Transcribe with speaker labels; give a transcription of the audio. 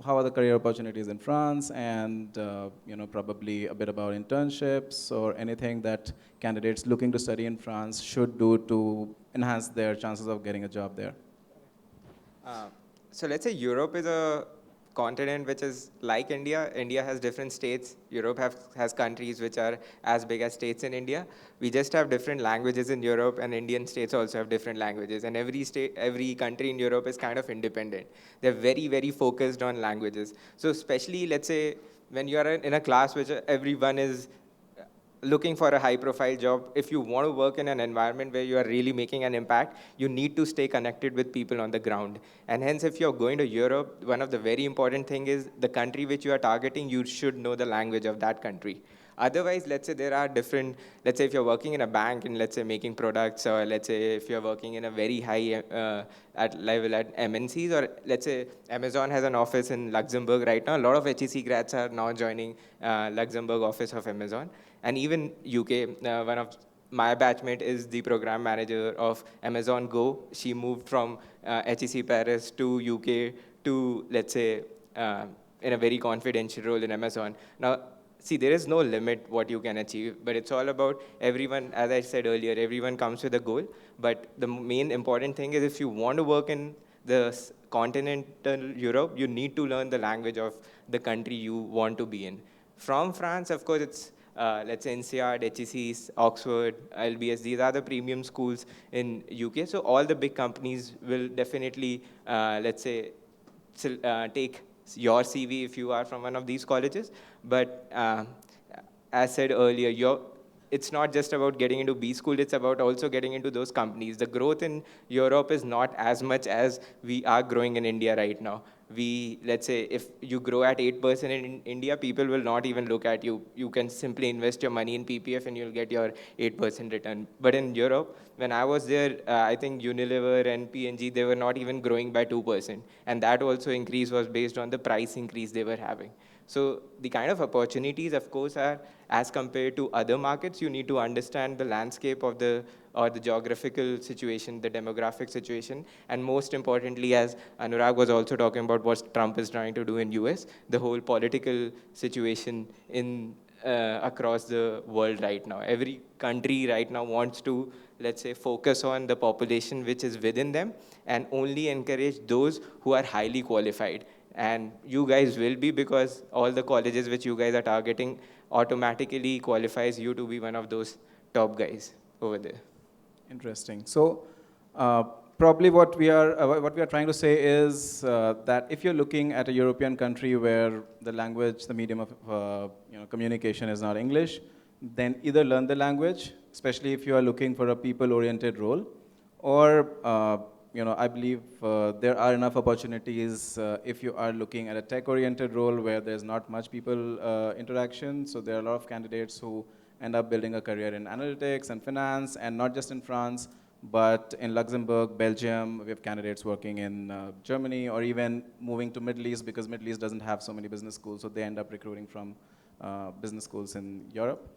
Speaker 1: how are the career opportunities in France, and probably a bit about internships or anything that candidates looking to study in France should do to enhance their chances of getting a job there.
Speaker 2: Uh, so let's say Europe is a continent which is like India. India has different states. Europe has countries which are as big as states in India. We just have different languages in Europe, and Indian states also have different languages. And every state, every country in Europe is kind of independent. They're very, very focused on languages. So especially, let's say, when you are in a class which everyone is looking for a high profile job, if you want to work in an environment where you are really making an impact, you need to stay connected with people on the ground. And hence, if you're going to Europe, one of the very important thing is the country which you are targeting, you should know the language of that country. Otherwise, let's say there are different, let's say if you're working in a bank and let's say making products, or let's say if you're working in a very high at level at MNCs, or let's say Amazon has an office in Luxembourg right now. A lot of HEC grads are now joining Luxembourg office of Amazon. And even UK, one of my batchmate is the program manager of Amazon Go. She moved from HEC Paris to UK to, let's say, in a very confidential role in Amazon. Now, see, there is no limit what you can achieve, but it's all about everyone, as I said earlier, everyone comes with a goal. But the main important thing is if you want to work in the continental Europe, you need to learn the language of the country you want to be in. From France, of course, it's let's say INSEAD, HECs, Oxford, LBS, these are the premium schools in UK. So all the big companies will definitely, let's say, take your CV if you are from one of these colleges. But as said earlier, it's not just about getting into B school, it's about also getting into those companies. The growth in Europe is not as much as we are growing in India right now. Let's say, if you grow at 8% in India, people will not even look at you. You can simply invest your money in PPF and you'll get your 8% return. But in Europe, when I was there, I think Unilever and P&G, they were not even growing by 2%. And that also increase was based on the price increase they were having. So the kind of opportunities, of course, are as compared to other markets. You need to understand the landscape of the geographical situation, the demographic situation, and most importantly, as Anurag was also talking about what Trump is trying to do in US, the whole political situation in across the world right now. Every country right now wants to, let's say, focus on the population which is within them and only encourage those who are highly qualified. And you guys will be, because all the colleges which you guys are targeting automatically qualifies you to be one of those top guys over there.
Speaker 1: Interesting. So probably what we are trying to say is that if you're looking at a European country where the language, the medium of communication is not English, then either learn the language, especially if you are looking for a people-oriented role, or I believe there are enough opportunities if you are looking at a tech-oriented role where there's not much people interaction. So there are a lot of candidates who end up building a career in analytics and finance, and not just in France, but in Luxembourg, Belgium. We have candidates working in Germany, or even moving to Middle East, because Middle East doesn't have so many business schools, so they end up recruiting from business schools in Europe.